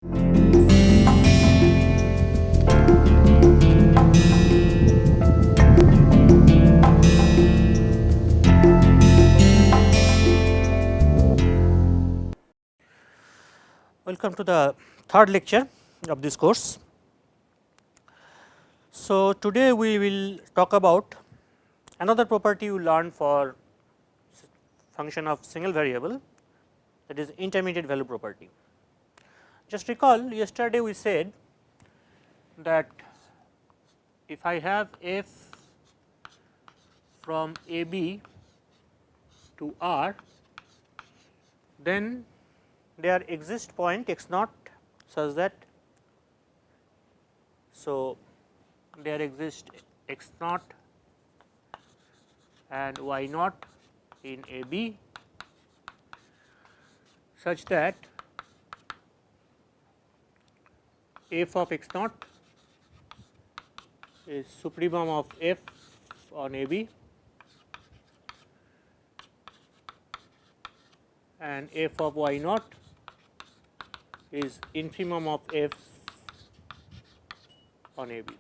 Welcome to the third lecture of this course. So, today we will talk about another property you learned for function of single variable, that is intermediate value property. Just recall, yesterday we said that if I have f from a b to r, then there exists point x naught such that, so there exists x naught and y naught in a b such that f of x naught is supremum of f on a b and f of y naught is infimum of f on a b.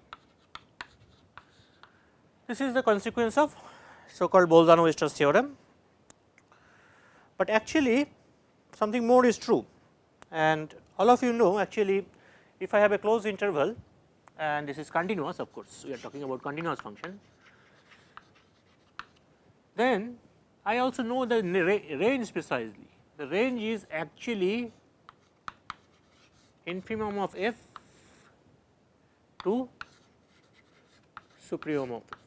This is the consequence of so called Bolzano-Weierstrass theorem, but actually something more is true, and all of you know actually if I have a closed interval and this is continuous, of course we are talking about continuous function, then I also know the range precisely. The range is actually infimum of f to supremum of f.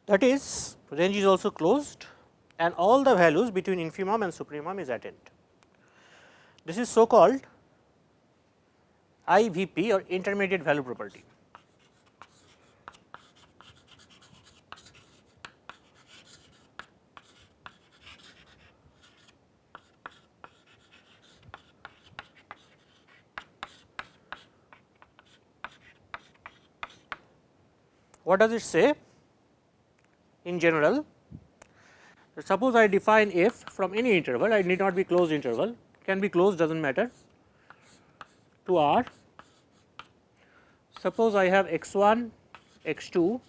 That is, range is also closed and all the values between infimum and supremum is attained. This is so called IVP or intermediate value property. What does it say? In general, suppose I define f from any interval, I need not be closed interval, can be closed, does not matter, to R. Suppose I have x1, x2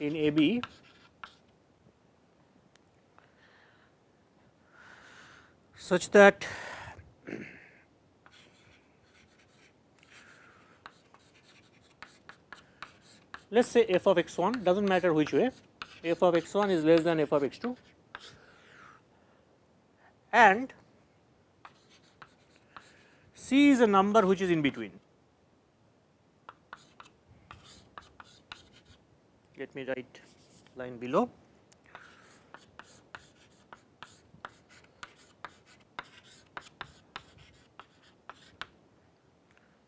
in a b such that let us say f of x1, does not matter which way, f of x1 is less than f of x2 and C is a number which is in between. Let me write line below.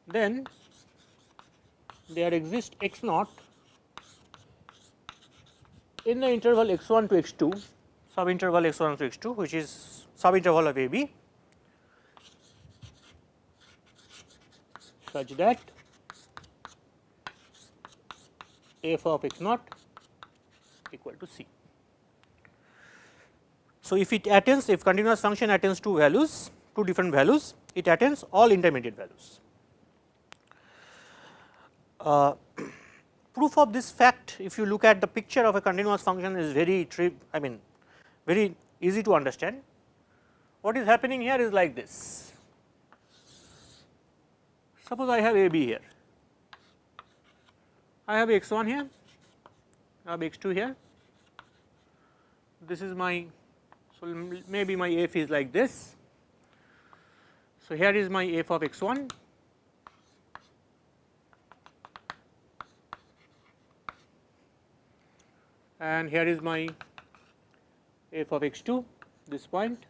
Then there exists x naught in the interval x1 to x2, subinterval x1 to x2, which is subinterval of a b, such that f of x naught equal to c. So, if it attains, if continuous function attains two values, two different values, it attains all intermediate values. Proof of this fact, if you look at the picture of a continuous function, is very very easy to understand. What is happening here is like this. Suppose I have a b here, I have x1 here, I have x2 here, this is my, so maybe my f is like this. So, here is my f of x1 and here is my f of x2, this point.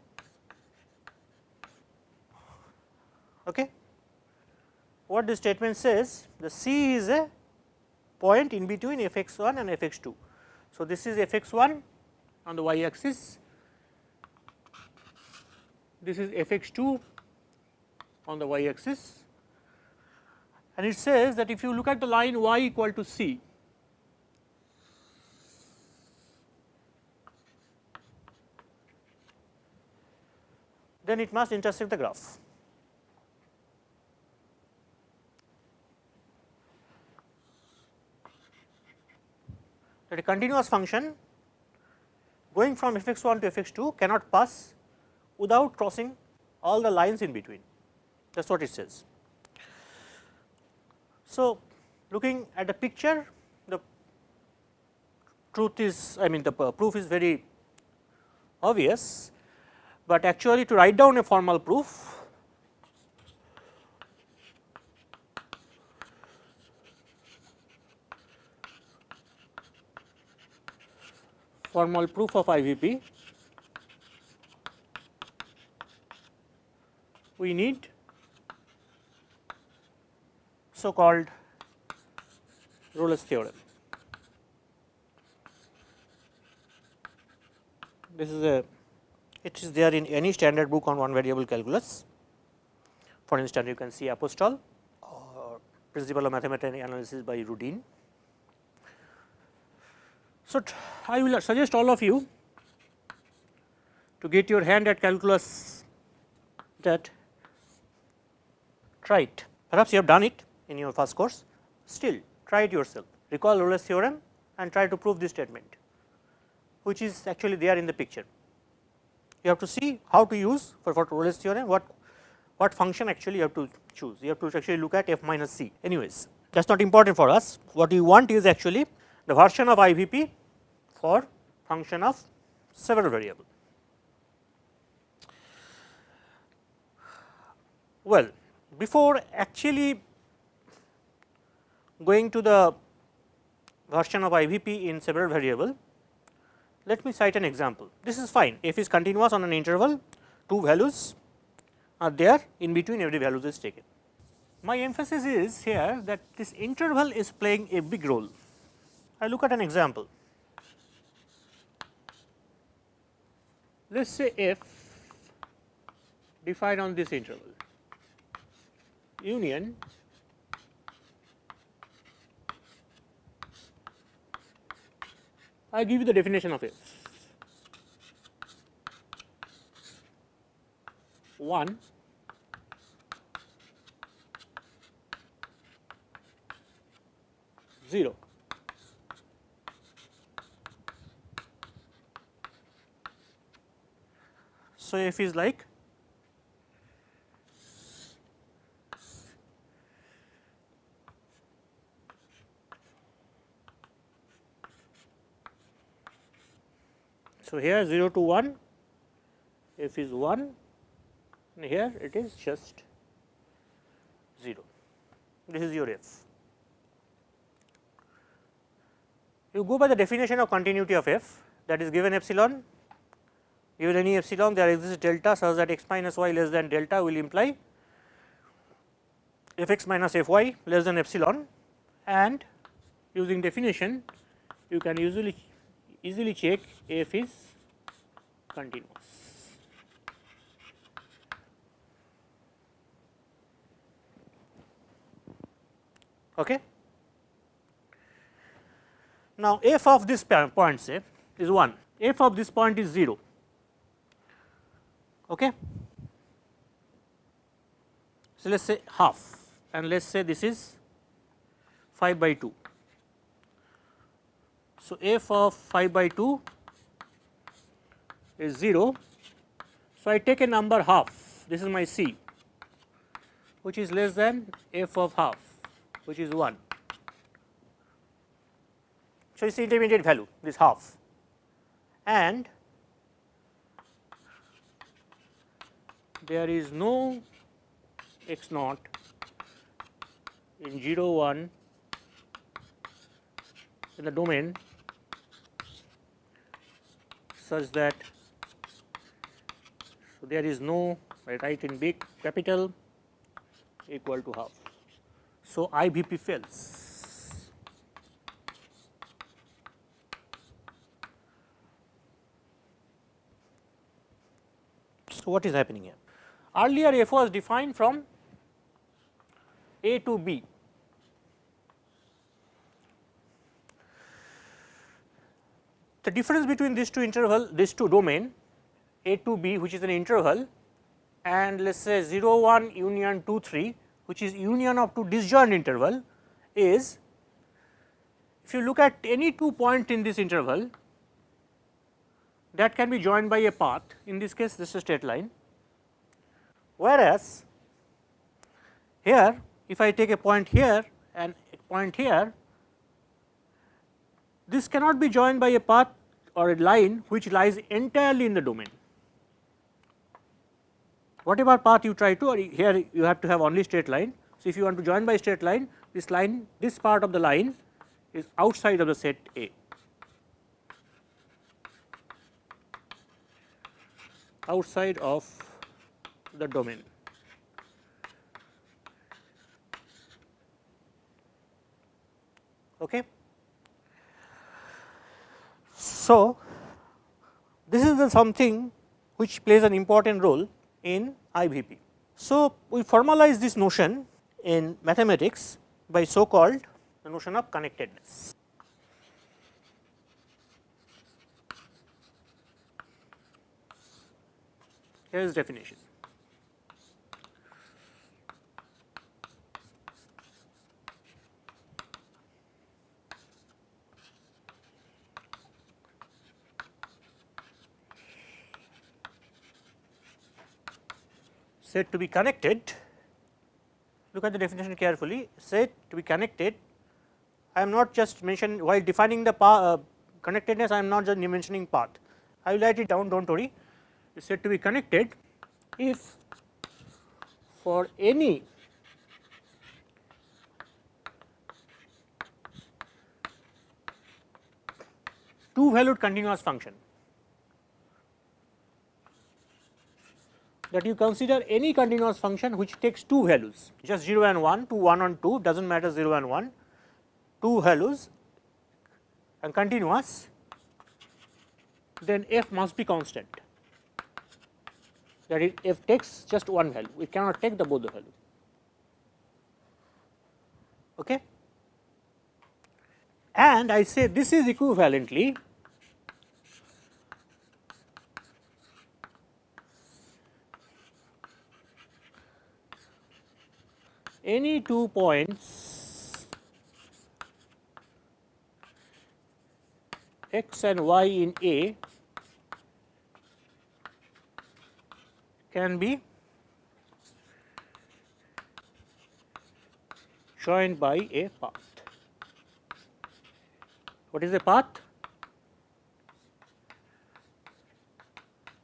Okay. What this statement says, the C is a point in between f x1 and f x2. So, this is f x1 on the y axis, this is f x2 on the y axis, and it says that if you look at the line y equal to c, then it must intersect the graph. That a continuous function going from f x 1 to f x 2 cannot pass without crossing all the lines in between, that is what it says. So, looking at the picture, the truth is, I mean the proof is very obvious, but actually to write down a formal proof, of IVP, we need so called Rolle's theorem. This is it is there in any standard book on one variable calculus. For instance, you can see Apostol or Principle of Mathematical Analysis by Rudin. So, I will suggest all of you to get your hand at calculus, that try it. Perhaps you have done it in your first course, still try it yourself. Recall Rolle's theorem and try to prove this statement, which is actually there in the picture. You have to see how to use for Rolle's theorem, what function actually you have to choose. You have to actually look at f minus c. Anyways, that is not important for us. What you want is actually the version of IVP for function of several variable. Well, before actually going to the version of IVP in several variable, let me cite an example. This is fine, f is continuous on an interval, two values are there, in between every value is taken. My emphasis is here that this interval is playing a big role. I look at an example. Let us say f defined on this interval, union I give you the definition of f 1 0. So, f is like so, here 0 to 1 f is 1 and here it is just 0. This is your f. You go by the definition of continuity of f, that is given epsilon, given any epsilon there exists delta such that x minus y less than delta will imply f x minus f y less than epsilon, and using definition you can easily check f is continuous. Okay. Now, f of this point say is 1, f of this point is 0. Okay. So, let us say half and let us say this is 5 by 2. So, f of 5 by 2 is 0. So, I take a number half, this is my c, which is less than f of half, which is 1. So, it is the intermediate value, this half, and there is no x naught in 0 1 in the domain such that, so there is no, I write in big capital equal to half. So, IVP fails. So, what is happening here? Earlier f was defined from a to b. The difference between these two interval, these two domain a to b, which is an interval, and let us say 0 1 union 2 3, which is union of two disjoint interval, is if you look at any 2 point in this interval that can be joined by a path, in this case this is a straight line, whereas here if I take a point here and a point here, this cannot be joined by a path or a line which lies entirely in the domain. Whatever path you try to, or here you have to have only straight line. So, if you want to join by straight line, this part of the line is outside of the set A. Outside of the domain. Okay. So, this is the something which plays an important role in IVP. So, we formalize this notion in mathematics by so called the notion of connectedness. Here is definition. Said to be connected, look at the definition carefully, said to be connected, I am not just mentioning while defining the connectedness, I am not just mentioning path, I will write it down, do not worry. It is said to be connected if for any two valued continuous function, that you consider any continuous function which takes two values, just 0 and 1, 2, 1 and 2, does not matter 0 and 1, two values and continuous, then f must be constant, that is f takes just one value, it cannot take the both the value. Okay. And I say this is equivalently any 2 points x and y in A can be joined by a path. What is a path?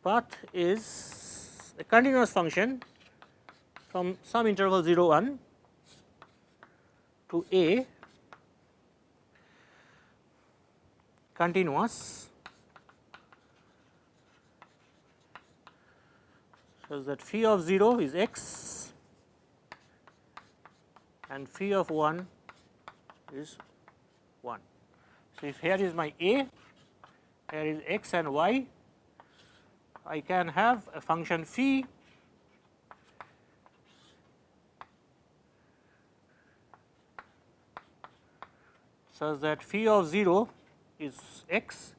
Path is a continuous function from some interval 0 1 to A, continuous, so that phi of 0 is x and phi of 1 is 1. So, if here is my A, here is x and y, I can have a function phi such that phi of 0 is x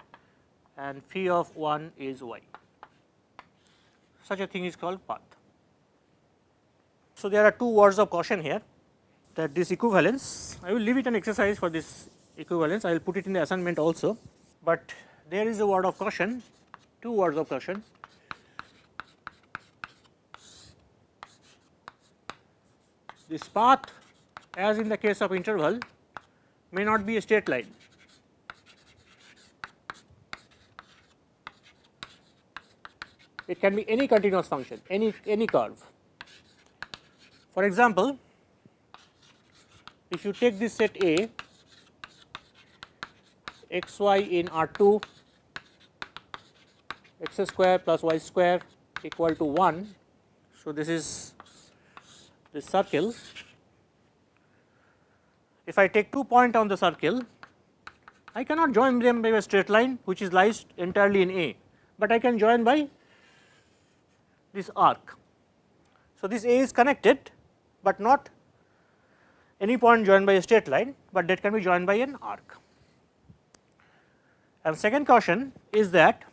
and phi of 1 is y. Such a thing is called path. So, there are two words of caution here, that this equivalence, I will leave it an exercise for this equivalence, I will put it in the assignment also, but there is a word of caution, two words of caution. This path, as in the case of interval, may not be a straight line. It can be any continuous function, any curve. For example, if you take this set A, x y in R2, x square plus y square equal to 1. So, this is this circle. If I take 2 points on the circle, I cannot join them by a straight line which is lies entirely in A, but I can join by this arc. So, this A is connected, but not any point joined by a straight line, but that can be joined by an arc. And second caution is that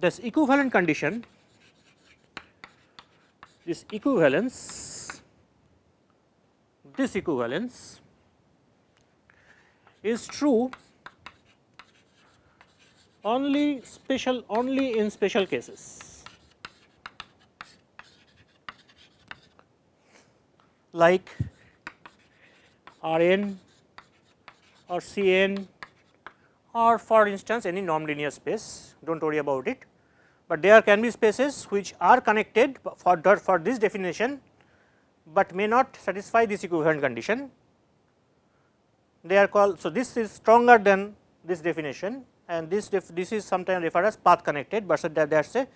this equivalent condition, this equivalence is true only in special cases, like Rn or Cn, or for instance any nonlinear space, do not worry about it, but there can be spaces which are connected for this definition, but may not satisfy this equivalent condition. They are called, so this is stronger than this definition, and this is sometimes referred as path connected, but that is a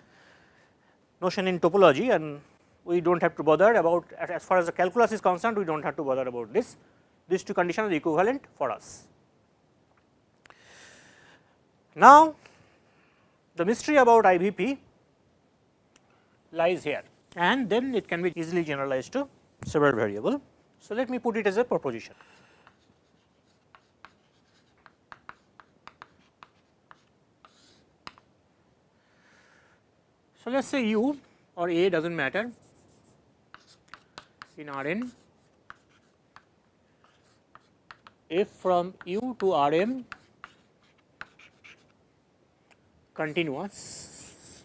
notion in topology, and we do not have to bother about, as far as the calculus is concerned, we do not have to bother about this. These two conditions are equivalent for us. Now, the mystery about IVP lies here, and then it can be easily generalized to several variable. So, let me put it as a proposition. So, let us say U or A, does not matter, in Rn, if from U to Rm continuous,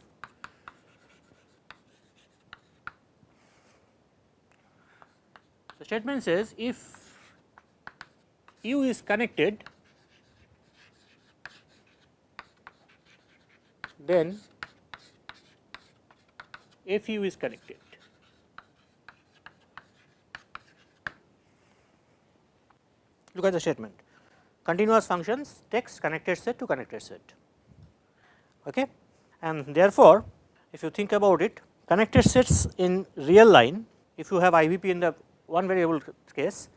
the statement says if U is connected, then Fu is connected. Look at the statement, continuous functions takes connected set to connected set. Okay. And therefore, if you think about it, connected sets in real line, if you have IVP in the one variable case,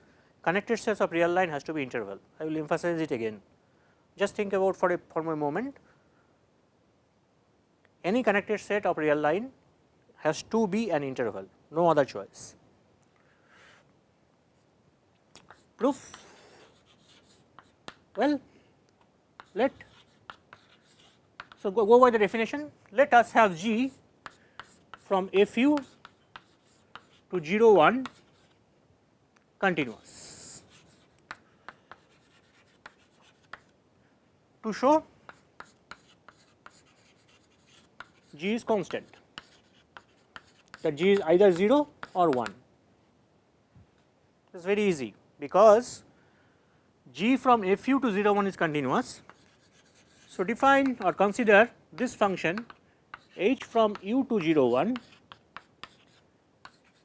connected sets of real line has to be interval. I will emphasize it again. Just think about for a moment, any connected set of real line has to be an interval, no other choice. Proof? Well, so go by the definition. Let us have G from Fu to 0 1 continuous. To show G is constant, that G is either 0 or 1. It is very easy, because G from Fu to 0 1 is continuous. So, define or consider this function h from u to 0 1,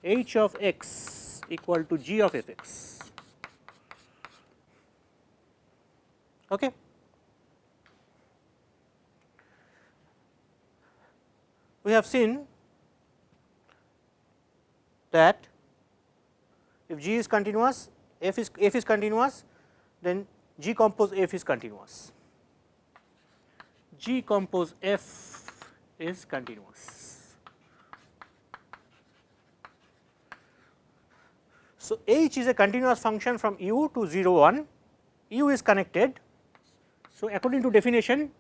h of x equal to g of f x. Okay. We have seen that if G is continuous, f is continuous, then G compose f is continuous. G compose f is continuous. So, h is a continuous function from u to 0 1, u is connected. So, according to definition,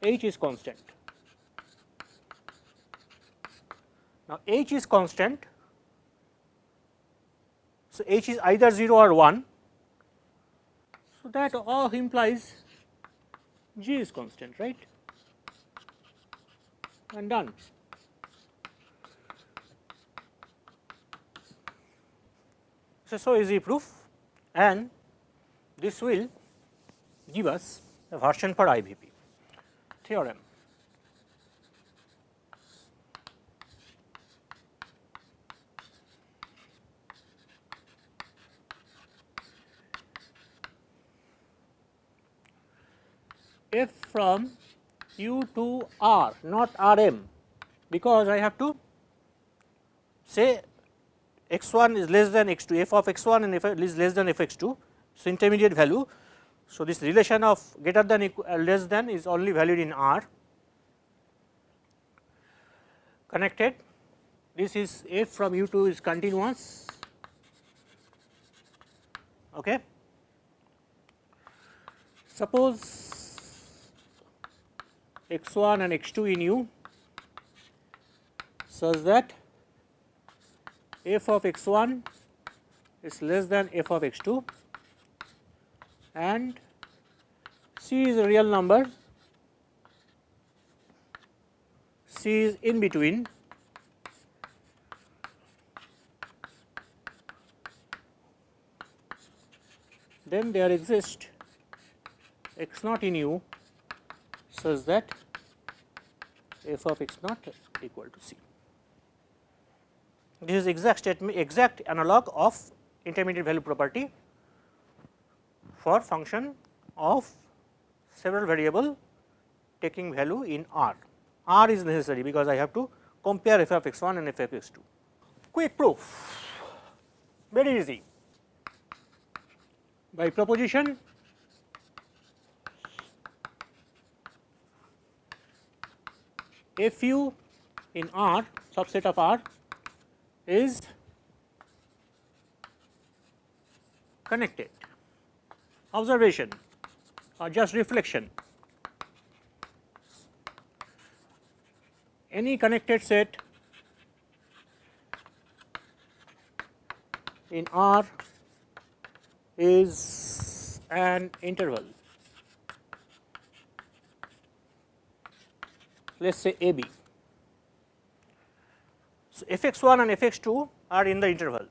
h is constant. Now, h is constant, so h is either 0 or 1. So, that all implies G is constant, right, and done. So easy proof, and this will give us a version for IVP theorem. F from u to r, not Rm, because I have to say x1 is less than x2, f of x1 and f is less than f x2. So, intermediate value. So, this relation of greater than less than is only valued in R. Connected, this is f from u to is continuous. Okay. Suppose x1 and x2 in U such that f of x1 is less than f of x2 and C is a real number, C is in between then there exists x naught in U such that f of x naught equal to C. This is exact statement, exact analog of intermediate value property for function of several variable taking value in R. R is necessary because I have to compare f of x1 and f of x2. Quick proof, very easy. By proposition, fu in R, subset of R, is connected. Observation or just reflection. Any connected set in R is an interval. Let us say AB. So, fx1 and fx2 are in the interval.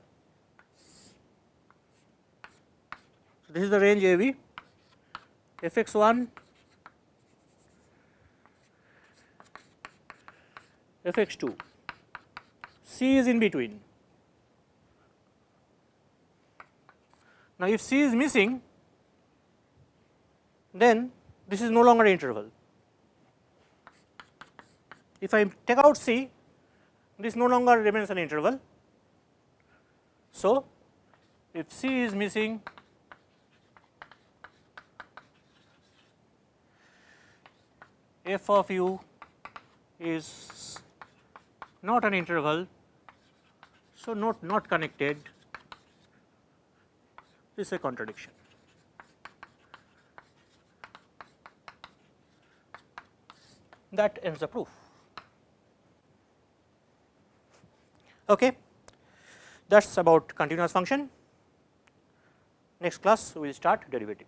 So, this is the range AB, fx1, fx2, C is in between. Now, if C is missing, then this is no longer an interval. If I take out C, this no longer remains an interval. So, if C is missing, f of U is not an interval, so not connected. This is a contradiction. That ends the proof. Okay. That is about continuous function. Next class we will start derivative.